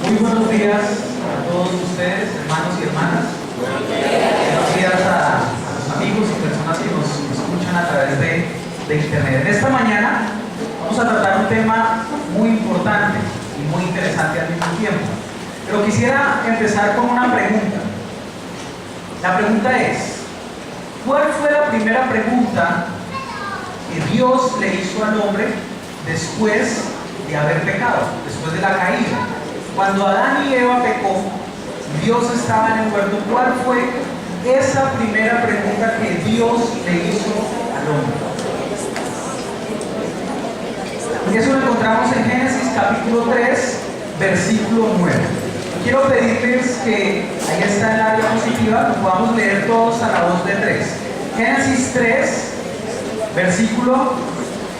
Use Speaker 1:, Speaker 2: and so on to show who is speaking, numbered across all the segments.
Speaker 1: Muy buenos días a todos ustedes, hermanos y hermanas. Buenos días a los amigos y personas que nos escuchan a través de internet. En esta mañana vamos a tratar un tema muy importante y muy interesante al mismo tiempo. Pero quisiera empezar con una pregunta. La pregunta es: ¿cuál fue la primera pregunta que Dios le hizo al hombre después de haber pecado, después de la caída? Cuando Adán y Eva pecó, Dios estaba en el huerto. ¿Cuál fue esa primera pregunta que Dios le hizo al hombre? Eso lo encontramos en Génesis capítulo 3, versículo 9. Quiero pedirles que, ahí está en la diapositiva, lo podamos leer todos a la voz de 3. Génesis 3, versículo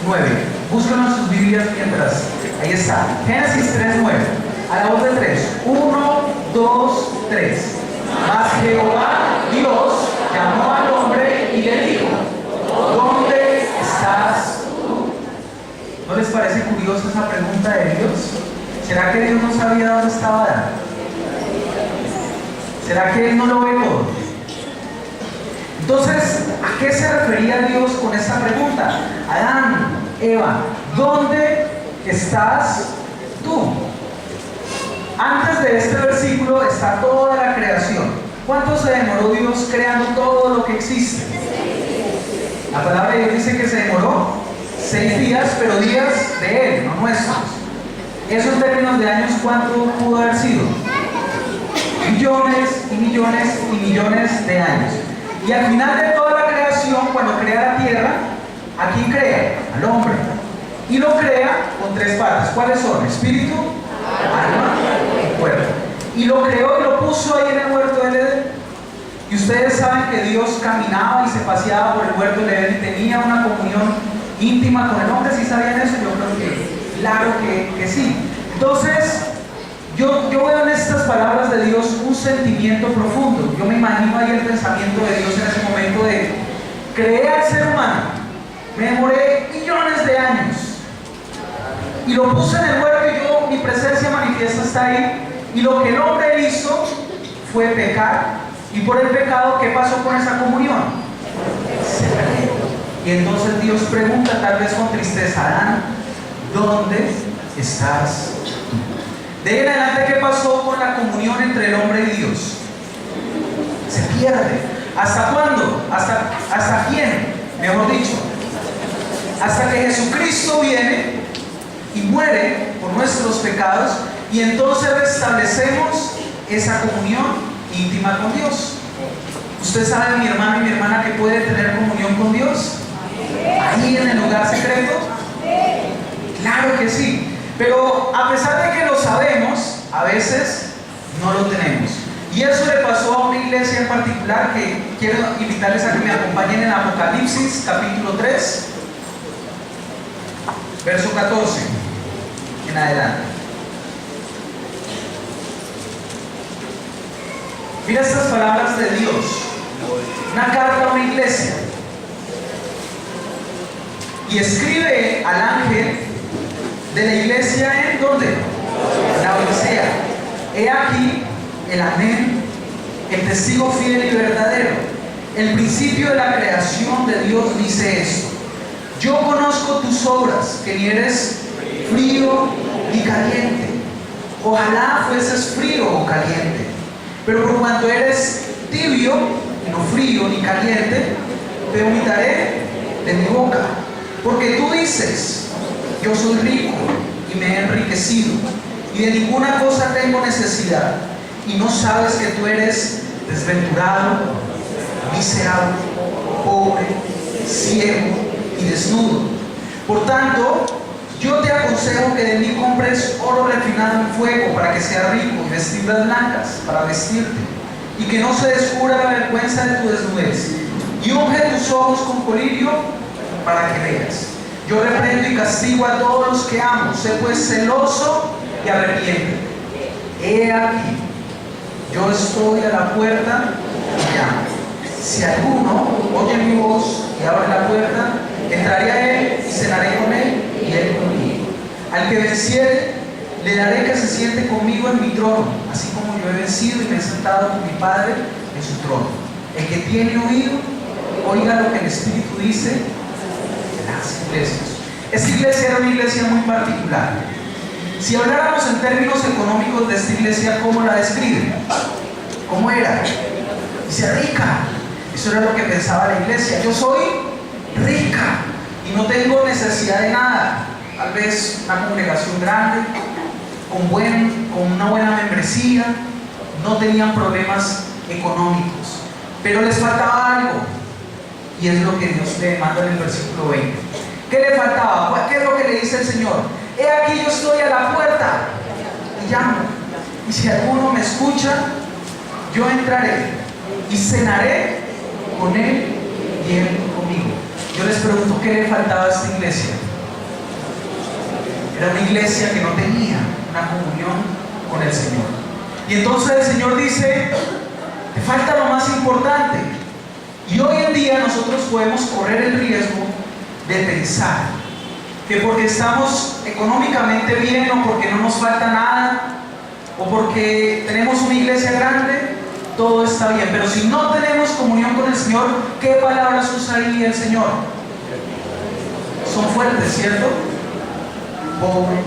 Speaker 1: 9. Búsquenlo en sus Biblias mientras. Ahí está. Génesis 3, 9. A la voz de 3. 1, 2, 3. Mas Jehová Dios llamó al hombre y le dijo: ¿dónde estás tú? ¿No les parece curiosa esa pregunta de Dios? ¿Será que Dios no sabía dónde estaba Adán? ¿Será que Él no lo ve todo? Entonces, ¿a qué se refería Dios con esta pregunta? Adán, Eva, ¿dónde estás tú? Antes de este versículo está toda la creación. ¿Cuánto se demoró Dios creando todo lo que existe? La palabra de Dios dice que se demoró 6 días, pero días de Él, no nuestros. Eso en términos de años, ¿cuánto pudo haber sido? Millones y millones y millones de años. Y al final de toda la creación, cuando crea la tierra, ¿a quién crea? Al hombre. Y lo crea con 3 partes. ¿Cuáles son? Espíritu, alma y cuerpo. Y lo creó y lo puso ahí en el huerto del Edén. Y ustedes saben que Dios caminaba y se paseaba por el huerto del Edén y tenía una comunión íntima con el hombre. ¿Sí sabían eso? Yo creo que, claro que sí. Entonces, yo veo en estas palabras de Dios un sentimiento profundo. Yo me imagino ahí el pensamiento de Dios en ese momento de: creé al ser humano, me demoré millones de años y lo puse en el huerto, y mi presencia manifiesta está ahí, y lo que el hombre hizo fue pecar, y por el pecado, ¿qué pasó con esa comunión? Se perdió. Y entonces Dios pregunta, tal vez con tristeza: Adán, ¿dónde estás tú? De ahí en adelante, ¿qué pasó con la comunión entre el hombre y Dios? Se pierde. ¿Hasta cuándo? ¿Hasta quién? Mejor dicho, hasta que Jesucristo viene y muere por nuestros pecados, y entonces restablecemos esa comunión íntima con Dios. ¿Usted sabe, mi hermano y mi hermana, que puede tener comunión con Dios? Ahí en el lugar secreto. Claro que sí. Pero a pesar de que lo sabemos, a veces no lo tenemos. Y eso le pasó a una iglesia en particular, que quiero invitarles a que me acompañen en Apocalipsis capítulo 3, verso 14 en adelante. Mira estas palabras de Dios, una carta a una iglesia. Y escribe al ángel de la iglesia en ¿dónde? La Odisea. He aquí el amén, el testigo fiel y verdadero, el principio de la creación de Dios, dice esto: yo conozco tus obras, que ni eres frío ni caliente. Ojalá fueses frío o caliente, pero por cuanto eres tibio, no frío ni caliente, te vomitaré de mi boca. Porque tú dices: yo soy rico y me he enriquecido, y de ninguna cosa tengo necesidad, y no sabes que tú eres desventurado, miserable, pobre, ciego y desnudo. Por tanto, yo te aconsejo que de mí compres oro refinado en fuego, para que seas rico, y vestiduras blancas para vestirte, y que no se descubra la vergüenza de tu desnudez, y unge tus ojos con colirio para que veas. Yo reprendo y castigo a todos los que amo. Sé pues celoso y arrepiéntete. He aquí, yo estoy a la puerta y llamo. Si alguno oye mi voz y abre la puerta, entraré a él y cenaré con él y él conmigo. Al que venciere, le daré que se siente conmigo en mi trono trono, así como yo he vencido y me he sentado con mi Padre en su trono. El que tiene oído, oiga lo que el Espíritu dice en las iglesias. Esta iglesia era una iglesia muy particular. Si habláramos en términos económicos de esta iglesia, ¿cómo la describen? ¿Cómo era? Dice rica. Eso era lo que pensaba la iglesia. Yo soy rica y no tengo necesidad de nada. Tal vez una congregación grande, con una buena membresía, no tenían problemas económicos, pero les faltaba algo, y es lo que Dios le manda en el versículo 20. ¿Qué le faltaba? ¿Qué es lo que le dice el Señor? He aquí yo estoy a la puerta y llamo, y si alguno me escucha, yo entraré y cenaré con él y él conmigo. Yo les pregunto, ¿qué le faltaba a esta iglesia? Era una iglesia que no tenía una comunión con el Señor. Y entonces el Señor dice, te falta lo más importante. Y hoy en día nosotros podemos correr el riesgo de pensar que porque estamos económicamente bien, o porque no nos falta nada, o porque tenemos una iglesia grande, todo está bien. Pero si no tenemos comunión con el Señor, ¿qué palabras usa ahí el Señor? Son fuertes, ¿cierto? Pobre,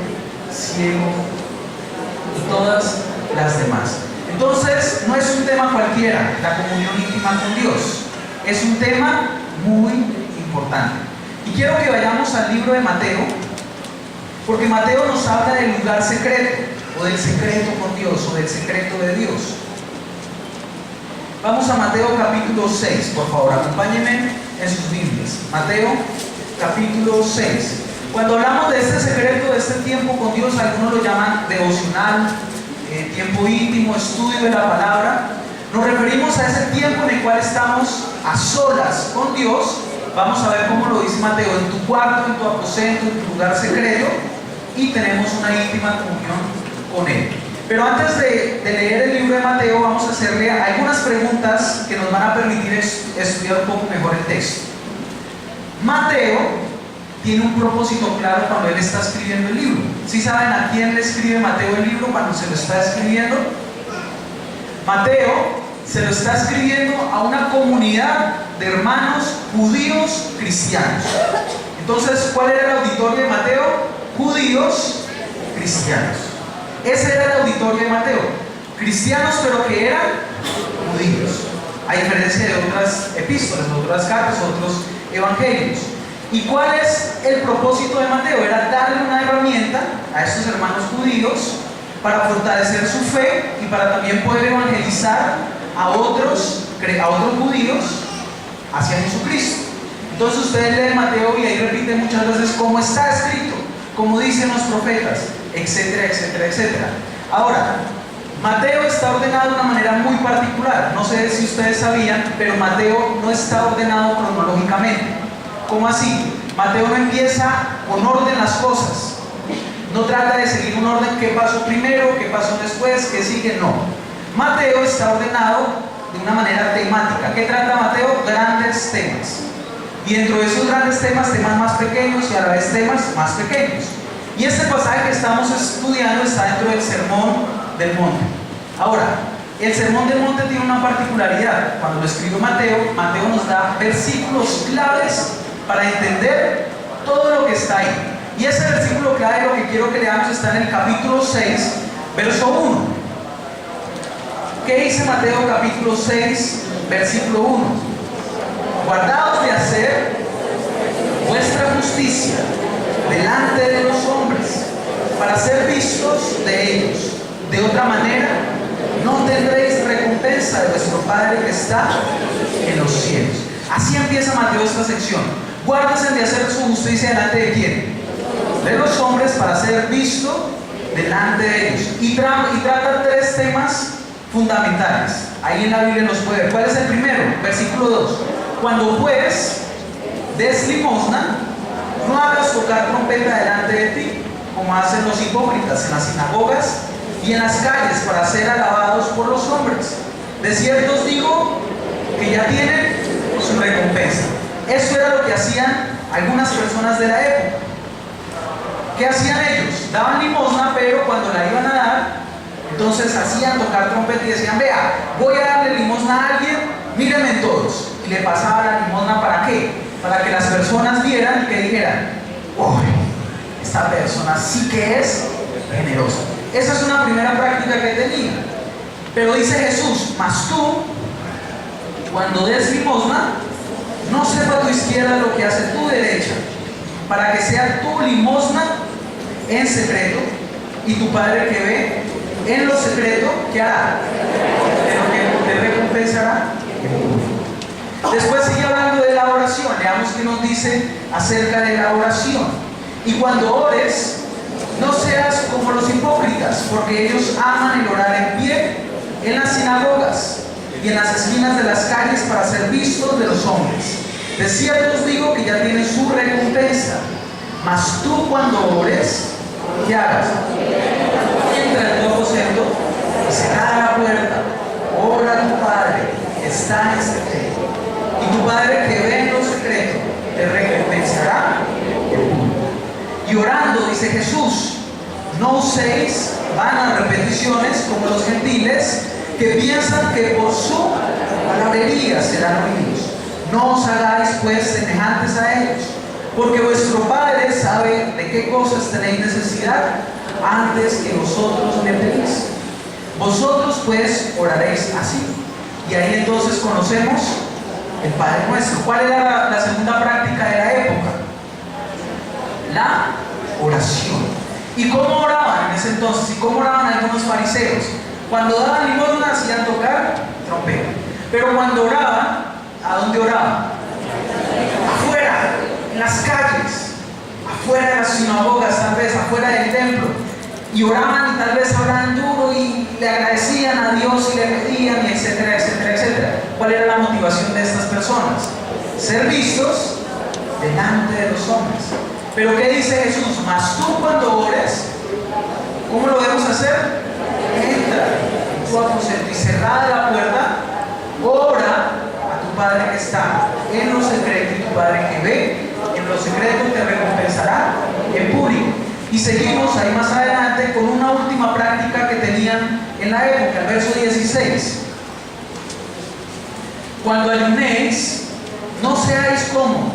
Speaker 1: ciego y todas las demás. Entonces, no es un tema cualquiera, la comunión íntima con Dios. Es un tema muy importante. Y quiero que vayamos al libro de Mateo, porque Mateo nos habla del lugar secreto, o del secreto con Dios, o del secreto de Dios. Vamos a Mateo capítulo 6, por favor, acompáñenme en sus Biblias. Mateo capítulo 6. Cuando hablamos de este secreto, de este tiempo con Dios, algunos lo llaman devocional, tiempo íntimo, estudio de la palabra. Nos referimos a ese tiempo en el cual estamos a solas con Dios. Vamos a ver cómo lo dice Mateo: en tu cuarto, en tu aposento, en tu lugar secreto, y tenemos una íntima comunión con Él. Pero antes de leer el libro de Mateo, vamos a hacerle algunas preguntas que nos van a permitir estudiar un poco mejor el texto. Mateo tiene un propósito claro cuando él está escribiendo el libro. ¿Sí saben a quién le escribe Mateo el libro cuando se lo está escribiendo? Mateo se lo está escribiendo a una comunidad de hermanos judíos cristianos. Entonces, ¿cuál era el auditorio de Mateo? Judíos cristianos. Ese era el auditorio de Mateo. Cristianos, pero que eran judíos. A diferencia de otras epístolas, otras cartas, otros evangelios. ¿Y cuál es el propósito de Mateo? Era darle una herramienta a estos hermanos judíos para fortalecer su fe y para también poder evangelizar a otros judíos hacia Jesucristo. Entonces ustedes leen Mateo y ahí repiten muchas veces cómo está escrito, como dicen los profetas, etcétera, etcétera, etcétera. Ahora, Mateo está ordenado de una manera muy particular. No sé si ustedes sabían, pero Mateo no está ordenado cronológicamente. ¿Cómo así? Mateo no empieza con orden las cosas. No trata de seguir un orden, qué pasó primero, qué pasó después, qué sigue, no. Mateo está ordenado de una manera temática. ¿Qué trata Mateo? Grandes temas. Y dentro de esos grandes temas, temas más pequeños y a la vez temas más pequeños. Y este pasaje que estamos estudiando está dentro del Sermón del Monte. Ahora, el Sermón del Monte tiene una particularidad. Cuando lo escribió Mateo, Mateo nos da versículos claves para entender todo lo que está ahí. Y ese versículo clave, lo que quiero que leamos, está en el capítulo 6, verso 1. ¿Qué dice Mateo capítulo 6, versículo 1? Guardaos de hacer vuestra justicia delante de los hombres, para ser vistos de ellos. De otra manera, no tendréis recompensa de vuestro Padre que está en los cielos. Así empieza Mateo esta sección. Guárdense de hacer su justicia delante de quién? De los hombres, para ser visto delante de ellos. Y trata tres temas fundamentales. Ahí en la Biblia nos puede ver. ¿Cuál es el primero? Versículo 2. Cuando pues des limosna, no hagas tocar trompeta delante de ti, como hacen los hipócritas en las sinagogas y en las calles, para ser alabados por los hombres. De cierto os digo que ya tienen su recompensa. Eso era lo que hacían algunas personas de la época. ¿Qué hacían ellos? Daban limosna, pero cuando la iban a dar, Entonces hacían tocar trompeta y decían, vea, voy a darle limosna a alguien, mírenme todos. Y le pasaba la limosna, ¿para qué? Para que las personas vieran y que dijeran, uy, esta persona sí que es generosa. Esa es una primera práctica que tenía. Pero dice Jesús, mas tú, cuando des limosna, no sepa tu izquierda lo que hace tu derecha, para que sea tu limosna en secreto, y tu Padre que ve en lo secreto, ¿qué hará? Pero que te recompensará. Después sigue hablando de la oración. Leamos qué nos dice acerca de la oración. Y cuando ores, no seas como los hipócritas, porque ellos aman el orar en pie en las sinagogas y en las esquinas de las calles para ser vistos de los hombres. De cierto os digo que ya tienen su recompensa. Mas tú, cuando ores, ¿qué hagas? Entra en tu aposento y cerrada la puerta, ora a tu Padre que está en secreto, y tu Padre que ve en lo secreto te recompensará en público. Y orando, dice Jesús, no uséis vanas repeticiones como los gentiles, que piensan que por su palabrería serán oídos. No os hagáis pues semejantes a ellos, porque vuestro Padre sabe de qué cosas tenéis necesidad antes que vosotros le pedís. Vosotros pues oraréis así. Y ahí entonces conocemos el Padre Nuestro. ¿Cuál era la segunda práctica de la época? La oración. ¿Y cómo oraban en ese entonces? ¿Y cómo oraban algunos fariseos? Cuando daban limosna hacían tocar trompeta. Pero cuando oraban, ¿a dónde oraban? Afuera, en las calles, afuera de las sinagogas, tal vez afuera del templo. Y oraban y tal vez hablaban duro y le agradecían a Dios y le pedían, y etcétera, etcétera, etcétera. ¿Cuál era la motivación de estas personas? Ser vistos delante de los hombres. Pero ¿qué dice Jesús? Mas tú, cuando ores, ¿cómo lo debemos hacer? Entra en tu aposento y cerrada la puerta, ora a tu Padre que está en lo secreto, y tu Padre que ve en lo secreto te recompensará en público. Y seguimos ahí más adelante con una última práctica que tenían en la época, el verso 16. Cuando ayunéis, no seáis como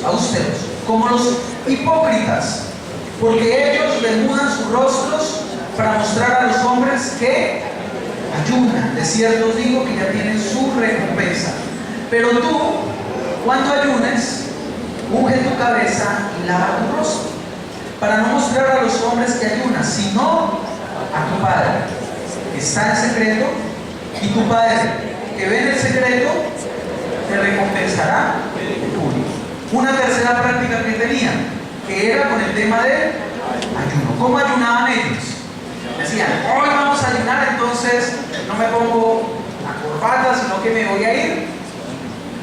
Speaker 1: austeros, como los hipócritas, porque ellos desnudan sus rostros para mostrar a los hombres que ayunan. De cierto os digo que ya tienen su recompensa. Pero tú, cuando ayunes, unge tu cabeza y lava tu rostro, para no mostrar a los hombres que ayunas, sino a tu Padre que está en secreto, y tu Padre que ve en el secreto te recompensará en público. Una tercera práctica que tenían, que era con el tema del ayuno. ¿Cómo ayunaban ellos? Decían, hoy vamos a ayunar, entonces no me pongo la corbata, sino que me voy a ir,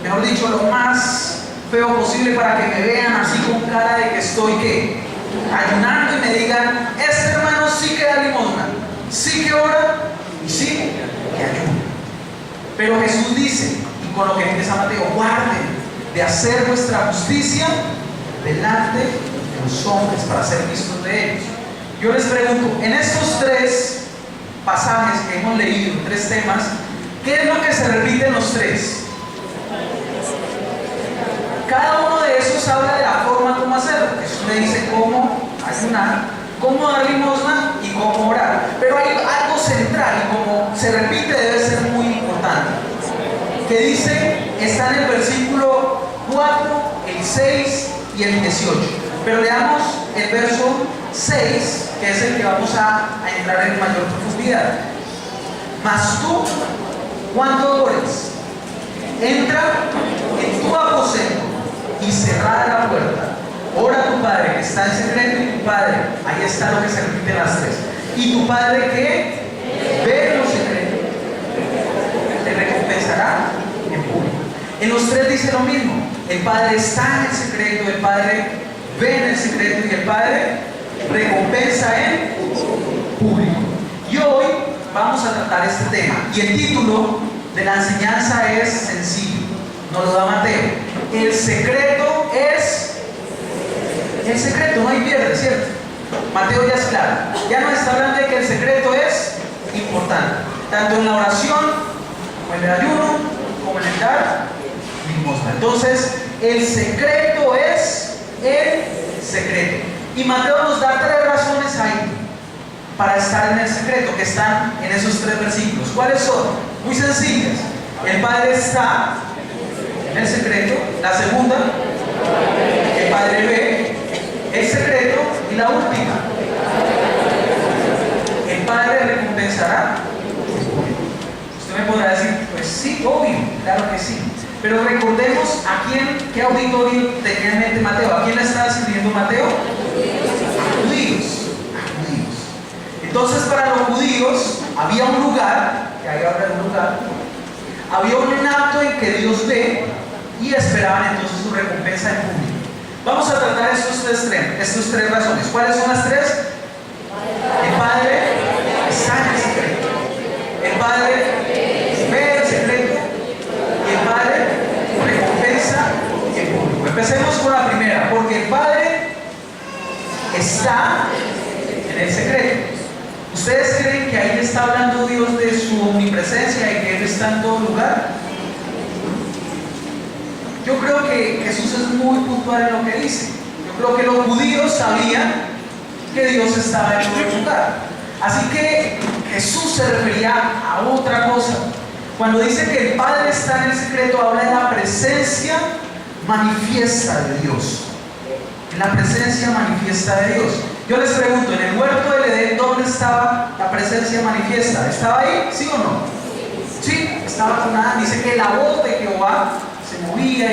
Speaker 1: mejor dicho, lo más feo posible, para que me vean así con cara de que estoy ¿qué? Ayunando, y me digan, este hermano sí que da limosna, sí que ora y sí que ayuna. Pero Jesús dice, y con lo que empieza Mateo, guarden de hacer vuestra justicia delante de los hombres para ser vistos de ellos. Yo les pregunto, en estos tres pasajes que hemos leído, tres temas, ¿qué es lo que se repite en los tres? Cada uno de esos habla de la forma como hacerlo. Jesús le dice cómo ayunar, cómo dar limosna y cómo orar. Pero hay algo central, y como se repite debe ser muy importante, que dice, está en el versículo 4, el 6 y el 18. Pero leamos el verso 6, que es el que vamos a entrar en mayor profundidad. Mas tú, cuando ores, entra en tu aposento y cerrada la puerta, ora a tu Padre que está en secreto, y tu Padre, ahí está lo que se repite en las tres, y tu Padre que ve en lo secreto te recompensará en público. En los tres dice lo mismo. El Padre está en el secreto, el Padre ve en el secreto, y el Padre recompensa en público. Y hoy vamos a tratar este tema, y el título de la enseñanza es sencillo, nos lo da Mateo. El secreto es el secreto, no hay pierde, ¿cierto? Mateo ya es claro, ya no está hablando de que el secreto tanto en la oración, como en el ayuno, como en el dar limosna. Entonces, el secreto es el secreto. Y Mateo nos da 3 razones ahí para estar en el secreto, que están en esos 3 versículos. ¿Cuáles son? Muy sencillas. El Padre está en el secreto. La segunda, el Padre ve el secreto. Y la última, el Padre recompensará. Usted me podrá decir, pues sí, obvio, claro que sí. Pero recordemos a quién, qué auditorio tenía en mente Mateo. ¿A quién le estaba escribiendo Mateo? A judíos. A judíos. Entonces, para los judíos había un lugar, que ahí habla de un lugar, había un acto en que Dios ve y esperaban entonces su recompensa en público. Vamos a tratar estos 3 razones. ¿Cuáles son las 3? El Padre está en el secreto. El Padre ve el secreto. Y el Padre recompensa en público. Empecemos con la primera, porque el Padre está en el secreto. ¿Ustedes creen que ahí está hablando Dios de su omnipresencia y que Él está en todo lugar? Yo creo que Jesús es muy puntual en lo que dice. Yo creo que los judíos sabían que Dios estaba en todo lugar. Así que Jesús se refería a otra cosa. Cuando dice que el Padre está en el secreto, habla de la presencia manifiesta de Dios. En la presencia manifiesta de Dios. Yo les pregunto, en el huerto del Edén, ¿dónde estaba la presencia manifiesta? ¿Estaba ahí? ¿Sí o no? Sí, estaba con Adán. Dice que la voz de Jehová se movía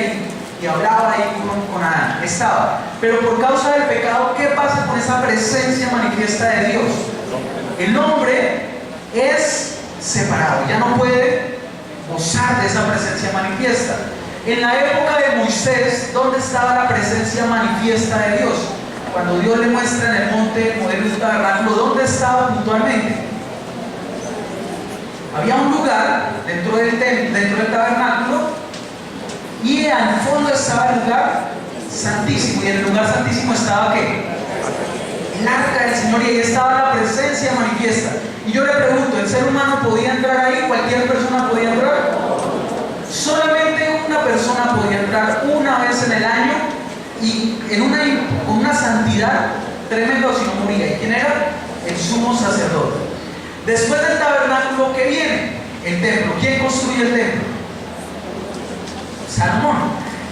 Speaker 1: y hablaba ahí con Adán. Estaba. Pero por causa del pecado, ¿qué pasa con esa presencia manifiesta de Dios? El hombre es separado, ya no puede gozar de esa presencia manifiesta. En la época de Moisés, ¿dónde estaba la presencia manifiesta de Dios? Cuando Dios le muestra en el monte el modelo del tabernáculo, ¿dónde estaba puntualmente? Había un lugar dentro del tabernáculo y al fondo estaba el lugar santísimo. Y en el lugar santísimo estaba ¿qué? El arca del Señor, y ahí estaba la presencia manifiesta. Y yo le pregunto, ¿el ser humano podía entrar ahí? ¿Cualquier persona podía entrar? Solamente una persona podía entrar una vez en el año y con una santidad tremenda, o si no moría. ¿Y quién era? El sumo sacerdote. Después del tabernáculo, ¿qué viene? El templo. ¿Quién construye el templo? Salomón.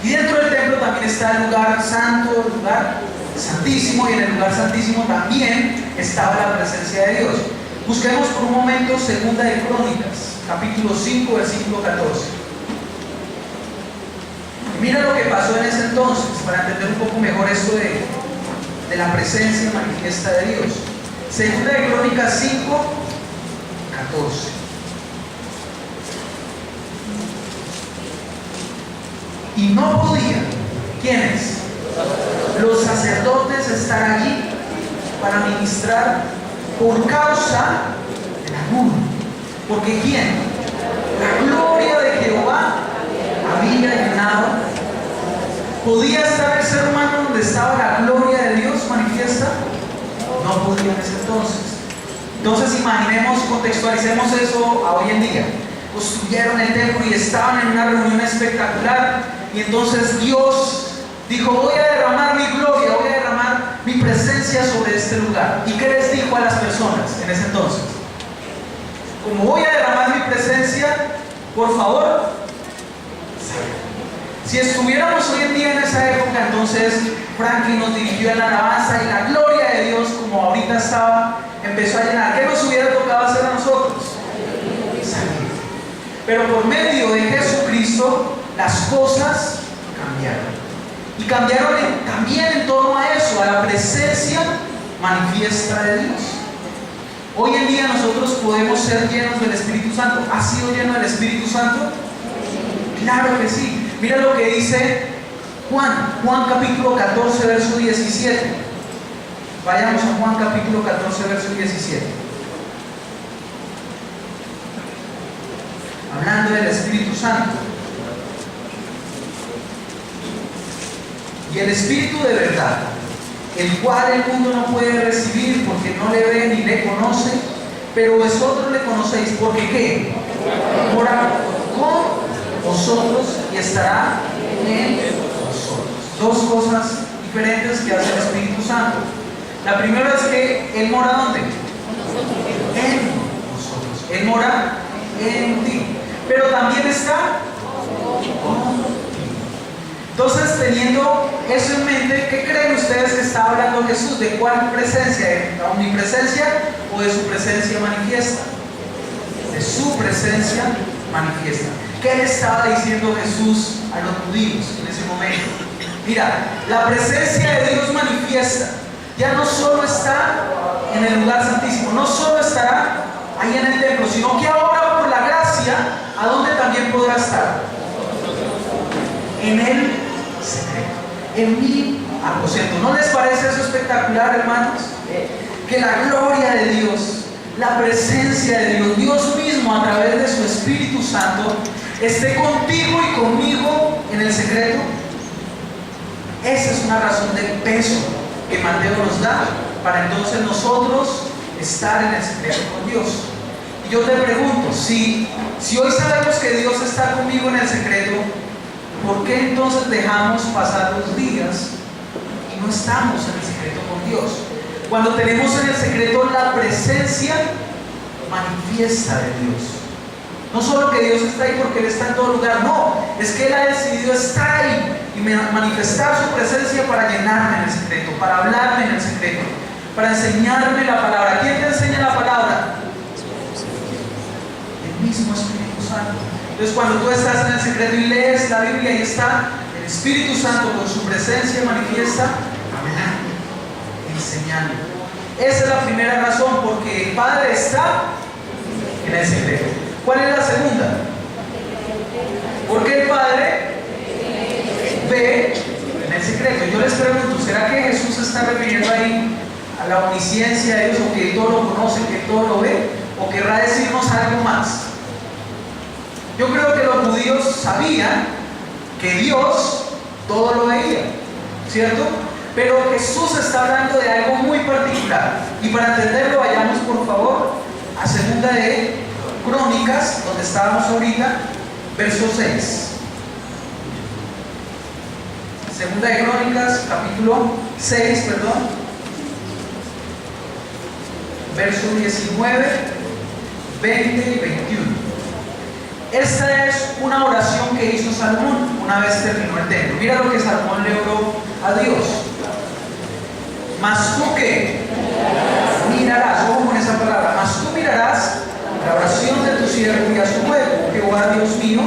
Speaker 1: Y dentro del templo también está el lugar santo, el lugar santísimo, y en el lugar santísimo también estaba la presencia de Dios. Busquemos por un momento Segunda de Crónicas, capítulo 5, versículo 14. Mira lo que pasó en ese entonces, para entender un poco mejor esto de la presencia manifiesta de Dios. Segunda de Crónicas 5, 14. Y no podían, ¿quiénes? Los sacerdotes estar allí para ministrar por causa del ayuno. Porque ¿quién? La gloria de Jehová había llenado. ¿Podía estar el ser humano donde estaba la gloria de Dios manifiesta? No podía en ese entonces. Entonces imaginemos, contextualicemos eso a hoy en día. Construyeron el templo y estaban en una reunión espectacular, y entonces Dios dijo: voy a derramar mi gloria, voy a derramar mi presencia sobre este lugar. ¿Y qué les dijo a las personas en ese entonces? Como voy a derramar mi presencia, por favor, si estuviéramos hoy en día en esa época, entonces Franklin nos dirigió en la alabanza y la gloria de Dios, como ahorita estaba, empezó a llenar. ¿Qué nos hubiera tocado hacer a nosotros? Salir. Pero por medio de Jesucristo las cosas cambiaron. Y cambiaron también en torno a eso, a la presencia manifiesta de Dios. Hoy en día nosotros podemos ser llenos del Espíritu Santo. ¿Has sido lleno del Espíritu Santo? Claro que sí. Mira lo que dice Juan capítulo 14, verso 17. Vayamos a Juan capítulo 14, verso 17. Hablando del Espíritu Santo. Y el Espíritu de verdad, el cual el mundo no puede recibir porque no le ve ni le conoce, pero vosotros le conocéis, porque ¿qué? Mora con vosotros y estará en vosotros. Dos cosas diferentes que hace el Espíritu Santo. La primera es que Él mora ¿dónde? En nosotros. Él mora en ti. Pero también está contigo. Entonces, teniendo eso en mente, ¿qué creen ustedes que está hablando Jesús? ¿De cuál presencia? ¿De la omnipresencia o de su presencia manifiesta? De su presencia manifiesta. ¿Qué le estaba diciendo Jesús a los judíos en ese momento? Mira, la presencia de Dios manifiesta ya no solo está en el lugar santísimo, no solo estará ahí en el templo, sino que ahora por la gracia, ¿a dónde también podrá estar? En el secreto, en mi aposento. ¿No les parece eso espectacular, hermanos? Que la gloria de Dios, la presencia de Dios, Dios mismo a través de su Espíritu Santo, esté contigo y conmigo en el secreto. Esa es una razón de peso que Mateo nos da para entonces nosotros estar en el secreto con Dios. Y yo te pregunto, si hoy sabemos que Dios está conmigo en el secreto, ¿por qué entonces dejamos pasar los días y no estamos en el secreto con Dios? Cuando tenemos en el secreto la presencia manifiesta de Dios. No solo que Dios está ahí porque Él está en todo lugar, no, es que Él ha decidido estar ahí y manifestar su presencia para llenarme en el secreto, para hablarme en el secreto, para enseñarme la palabra. ¿Quién te enseña la palabra? El mismo Espíritu Santo. Entonces, cuando tú estás en el secreto y lees la Biblia, ahí está el Espíritu Santo con su presencia manifiesta, hablando, enseñando. Esa es la primera razón, porque el Padre está en el secreto. ¿Cuál es la segunda? Porque el Padre ve en el secreto. Yo les pregunto, ¿será que Jesús se está refiriendo ahí a la omnisciencia de Dios, o que Él todo lo conoce, que Él todo lo ve, o querrá decirnos algo más? Yo creo que los judíos sabían que Dios todo lo veía, ¿cierto? Pero Jesús está hablando de algo muy particular. Y para entenderlo, vayamos por favor a Segunda de Crónicas, donde estábamos ahorita, verso 6. Segunda de Crónicas, capítulo 6, verso 19, 20 y 21. Esta es una oración que hizo Salomón una vez terminó el templo. Mira lo que Salomón le oró a Dios. Mas tú ¿qué? Mirarás, ojo con esa palabra, mas tú mirarás la oración de tu siervo y a su pueblo, Jehová Dios mío,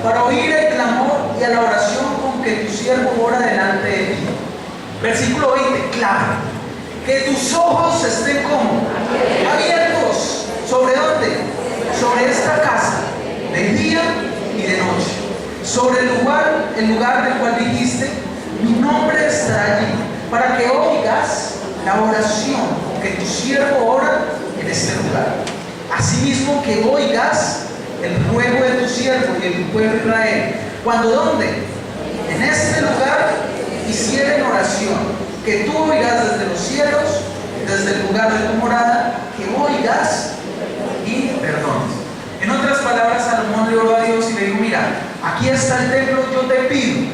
Speaker 1: para oír el clamor y a la oración con que tu siervo ora delante de ti. Versículo 20, claro, que tus ojos estén como abiertos. ¿Sobre dónde? Sobre esta casa, de día y de noche, sobre el lugar del cual dijiste, mi nombre estará allí, para que oigas la oración que tu siervo ora en este lugar. Asimismo que oigas el ruego de tu siervo y de tu pueblo Israel, cuando ¿dónde? En este lugar hicieren oración, que tú oigas desde los cielos, desde el lugar de tu morada, que oigas y perdones. En otras palabras, Salomón le oró a Dios y le dijo, mira, aquí está el templo, yo te pido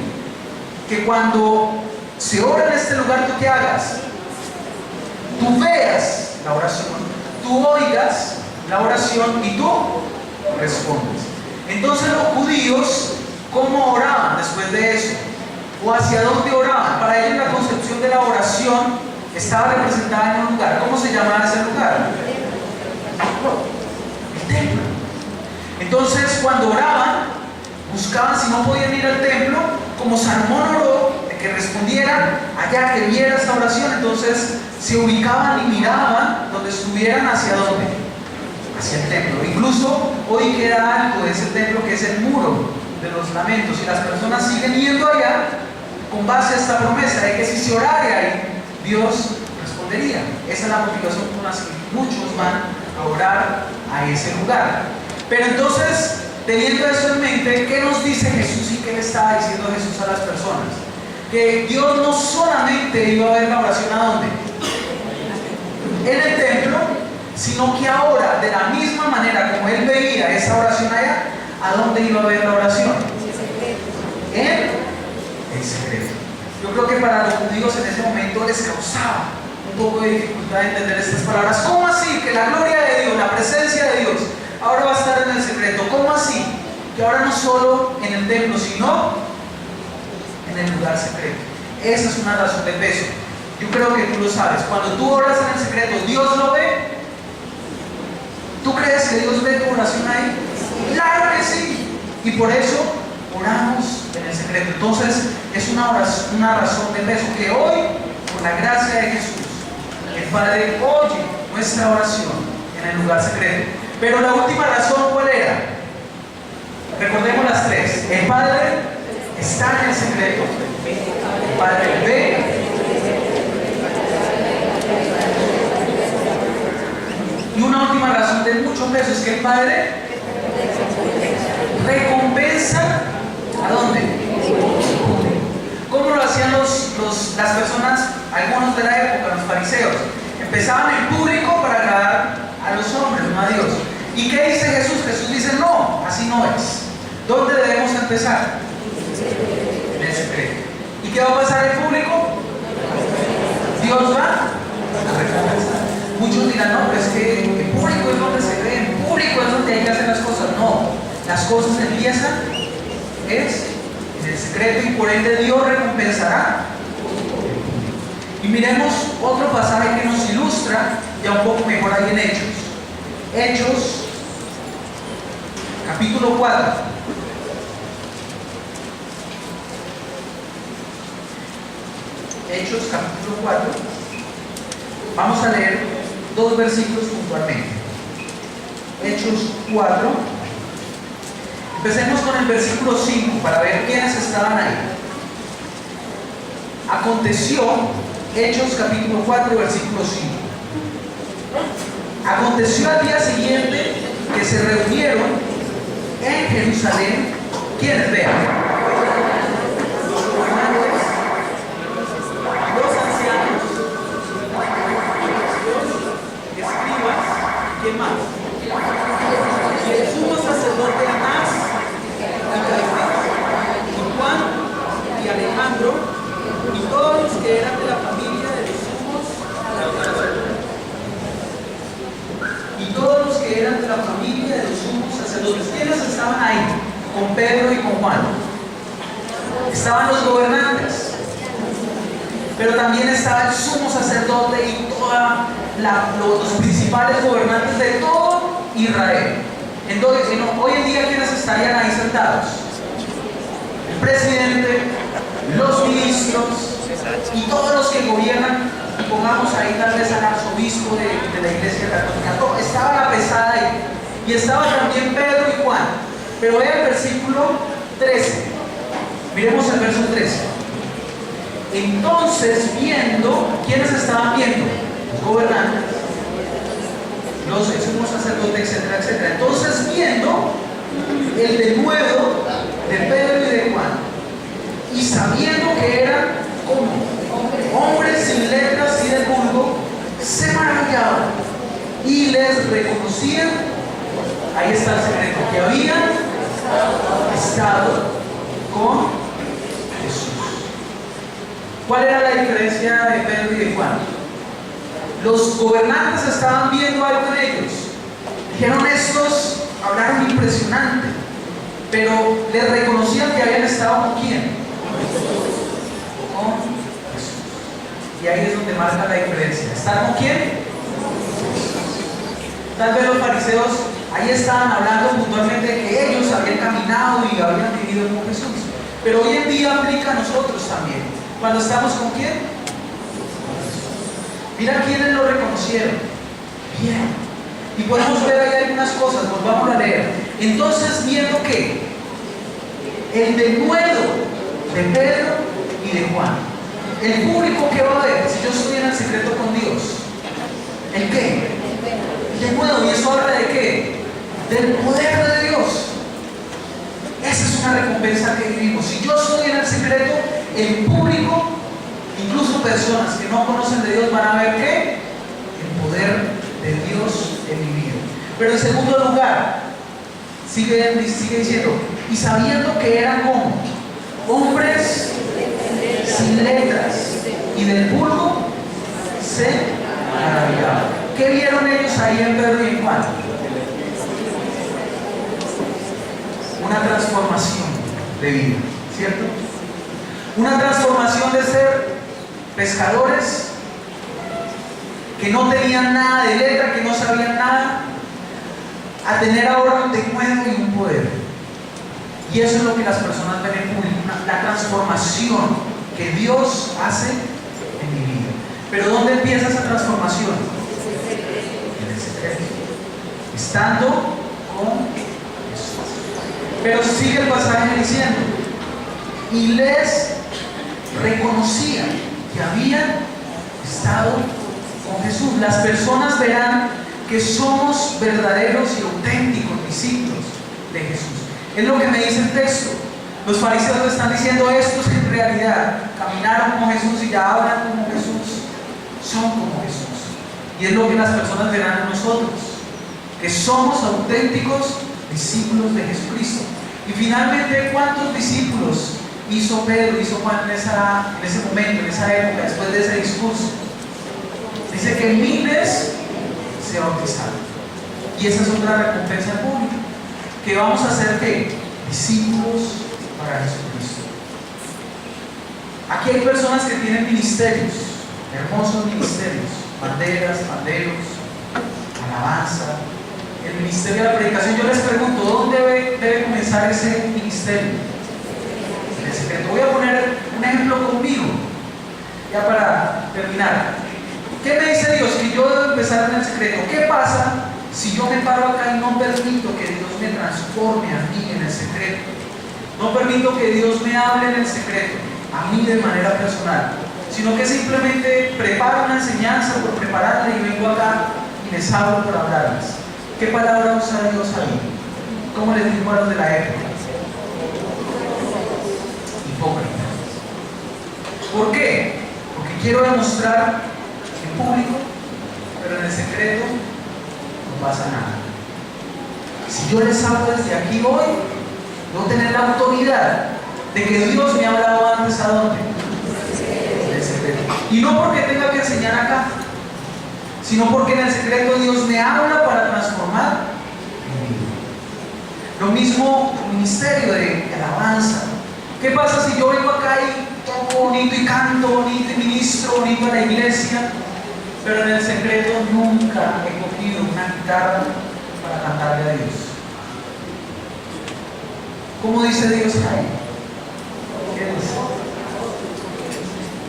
Speaker 1: que cuando se ora en este lugar tú te hagas, tú veas la oración, tú oigas la oración y tú respondes. Entonces los judíos, ¿cómo oraban después de eso? ¿O hacia dónde oraban? Para ellos la concepción de la oración estaba representada en un lugar. ¿Cómo se llamaba ese lugar? El templo. Entonces cuando oraban, buscaban, si no podían ir al templo, como Salomón oró, de que respondiera allá, que viera esa oración, entonces se ubicaban y miraban donde estuvieran. ¿Hacia dónde? Hacia el templo. Incluso hoy queda algo de ese templo que es el muro de los lamentos, y las personas siguen yendo allá con base a esta promesa de que si se orara ahí, Dios respondería. Esa es la motivación con la que muchos van a orar a ese lugar. Pero entonces, teniendo eso en mente, ¿qué nos dice Jesús y qué le estaba diciendo Jesús a las personas? Que Dios no solamente iba a ver la oración ¿a dónde? En el templo, sino que ahora, de la misma manera como él veía esa oración allá, ¿a dónde iba a ver la oración? En el secreto. Yo creo que para los judíos en ese momento les causaba un poco de dificultad entender estas palabras. ¿Cómo así que la gloria de Dios, la presencia de Dios, ahora va a estar en el secreto? ¿Cómo así? Que ahora no solo en el templo, sino en el lugar secreto. Esa es una razón de peso. Yo creo que tú lo sabes. Cuando tú oras en el secreto, ¿Dios lo ve? ¿Tú crees que Dios ve tu oración ahí? ¡Claro que sí! Y por eso oramos en el secreto. Entonces es una razón de peso que hoy, por la gracia de Jesús, el Padre oye nuestra oración en el lugar secreto. Pero la última razón, ¿cuál era? Recordemos las tres. El Padre está en el secreto. El Padre ve. Y una última razón de mucho peso es que el Padre recompensa. ¿A dónde? ¿Cómo lo hacían las personas, algunos de la época, los fariseos? Empezaban en público para agradar a los hombres, no a Dios. ¿Y qué dice Jesús? Jesús dice, no, así no es. ¿Dónde debemos empezar? En el secreto. ¿Y qué va a pasar en público? Dios va a recompensar. Muchos dirán, no, pero es que en público es donde se ve, en público es donde hay que hacer las cosas. No, las cosas empiezan es en el secreto y por ende Dios recompensará. Y miremos otro pasaje que nos ilustra ya un poco mejor ahí en Hechos. Hechos, capítulo 4. Hechos, capítulo 4. Vamos a leer dos versículos puntualmente. Hechos 4. Empecemos con el versículo 5 para ver quiénes estaban ahí. Aconteció, Hechos capítulo 4, versículo 5. Aconteció al día siguiente que se reunieron en Jerusalén. ¿Quiénes? Vean. Los gobernantes, los ancianos, los escribas, ¿quién más? Y el sumo sacerdote Anás, y Caifás, y Juan, y Alejandro, y todos los que eran de la familia de los sumos sacerdotes. Y todos los que eran de la familia de los sumos sacerdotes. ¿Quiénes estaban ahí? Con Pedro y con Juan. Estaban los gobernantes, pero también estaba el sumo sacerdote y todos los principales gobernantes de todo Israel. Entonces, hoy en día, ¿quiénes estarían ahí sentados? El presidente, los ministros y todos los que gobiernan, y pongamos ahí tal vez al arzobispo de la iglesia católica. Estaba la pesada ahí, y estaba también Pedro y Juan. Pero vea el versículo 13. Miremos el verso 13. Entonces, viendo, ¿quiénes estaban viendo? Los gobernantes, los sumos sacerdotes, etcétera, etcétera. Entonces, viendo el denuedo de Pedro y de Juan, y sabiendo que eran como hombres sin letras y de vulgo, se maravillaban y les reconocían. Ahí está el secreto, que habían estado con Jesús. ¿Cuál era la diferencia de Pedro y de Juan? Los gobernantes estaban viendo algo en ellos. Dijeron, estos hablaron impresionante, pero les reconocían que habían estado con quién? Con Jesús. Y ahí es donde marca la diferencia. ¿Estar con quién? Tal vez los fariseos ahí estaban hablando puntualmente de que ellos habían caminado y habían vivido con Jesús. Pero hoy en día aplica a nosotros también. Cuando estamos con quién? Mira quiénes lo reconocieron. Bien. Y podemos ver ahí algunas cosas, volvamos a leer. Entonces, viendo que el denuedo de Pedro y de Juan, el público que va a ver, si yo estoy en el secreto con Dios, ¿el qué? El denuedo. ¿Y eso habla de qué? Del poder de Dios. Esa es una recompensa que vivimos. Si yo estoy en el secreto, el público, incluso personas que no conocen de Dios, van a ver que el poder de Dios en mi vida. Pero en segundo lugar, sigue diciendo, y sabiendo que eran como hombres sin letras y del vulgo se maravillaban. ¿Qué vieron ellos ahí en Pedro y en Juan? Una transformación de vida, ¿cierto? Una transformación de ser pescadores que no tenían nada de letra, que no sabían nada, a tener ahora un denuedo y un poder. Y eso es lo que las personas ven en público, la transformación que Dios hace en mi vida. Pero ¿dónde empieza esa transformación? En el secreto, estando con Jesús. Pero sigue el pasaje diciendo, y les reconocían que habían estado con Jesús. Las personas verán que somos verdaderos y auténticos discípulos de Jesús. Es lo que me dice el texto. Los fariseos están diciendo, estos que en realidad caminaron como Jesús y ya hablan como Jesús, son como Jesús. Y es lo que las personas verán en nosotros, que somos auténticos discípulos de Jesucristo. Y finalmente, ¿cuántos discípulos hizo Pedro, hizo Juan en ese momento, en esa época, después de ese discurso? Dice que miles se bautizaron. Y esa es otra recompensa pública, que vamos a ser ¿qué? Discípulos para Jesucristo. Aquí hay personas que tienen ministerios, hermosos ministerios, banderas, banderos, alabanza, el ministerio de la predicación. Yo les pregunto, ¿dónde debe comenzar ese ministerio? En el secreto. Voy a poner un ejemplo conmigo, ya para terminar. ¿Qué me dice Dios? Que yo debo empezar en el secreto. ¿Qué pasa si yo me paro acá y no permito que Dios me transforme a mí en el secreto? No permito que Dios me hable en el secreto, a mí de manera personal, sino que simplemente preparo una enseñanza por prepararla y vengo acá y les hablo por hablarles. ¿Qué palabra usa Dios ahí? ¿Cómo les digo a los de la época? Hipócrita. ¿Por qué? Porque quiero demostrar en público, pero en el secreto no pasa nada. Si yo les hablo desde aquí hoy, debo tener la autoridad de que Dios me ha hablado antes. ¿A dónde? En el secreto. Y no porque tenga que enseñar acá, sino porque en el secreto Dios me habla para transformar mi vida. Lo mismo el ministerio de alabanza. ¿Qué pasa si yo vengo acá y toco bonito y canto bonito y ministro bonito a la iglesia, pero en el secreto nunca he cogido una guitarra para cantarle a Dios? ¿Cómo dice Dios ahí? ¿Qué dice?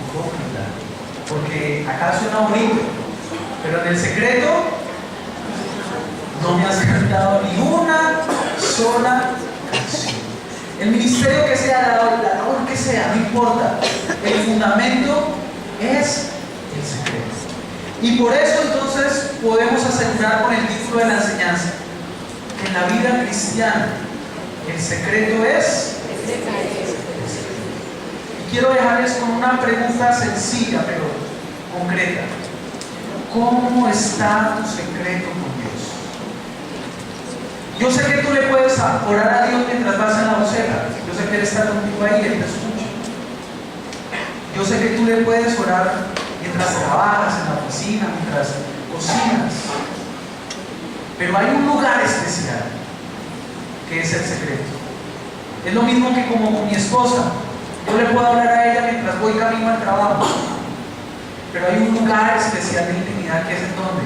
Speaker 1: Hipócrita. Porque acá suena bonito, pero en el secreto no me has cantado ni una sola canción. El ministerio que sea, la labor que sea, no importa. El fundamento es el secreto. Y por eso entonces podemos asegurar con el título de la enseñanza que en la vida cristiana el secreto es el secreto. Y quiero dejarles con una pregunta sencilla pero concreta. ¿Cómo está tu secreto con Dios? Yo sé que tú le puedes orar a Dios mientras vas en la vocera. Yo sé que Él está contigo ahí y Él te escucha. Yo sé que tú le puedes orar mientras trabajas en la oficina, mientras cocinas. Pero hay un lugar especial que es el secreto. Es lo mismo que como con mi esposa. Yo le puedo hablar a ella mientras voy camino al trabajo. Pero hay un lugar especial de intimidad que es en donde,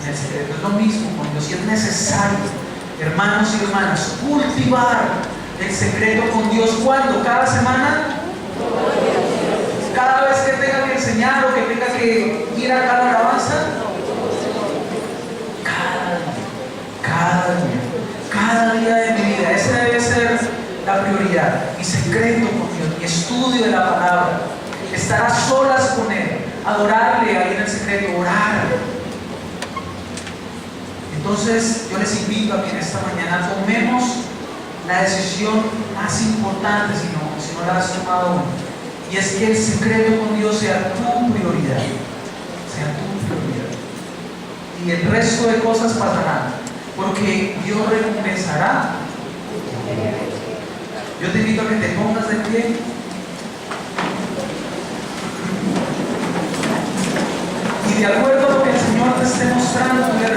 Speaker 1: en el secreto. Es lo mismo con Dios y es necesario, hermanos y hermanas, cultivar el secreto con Dios. ¿Cuándo? ¿Cada semana? ¿Cada vez que tenga que enseñar o que tenga que ir a cada alabanza? Cada día de mi vida. Esa debe ser la prioridad. Mi secreto con Dios, mi estudio de la palabra, estar a solas con Él, adorarle ahí en el secreto, orar. Entonces yo les invito a que en esta mañana tomemos la decisión más importante, si no la has tomado aún, y es que el secreto con Dios sea tu prioridad, sea tu prioridad. y el resto de cosas pasarán, porque Dios recompensará. Yo te invito a que te pongas de pie. Y de acuerdo a lo que el Señor te esté mostrando, tú le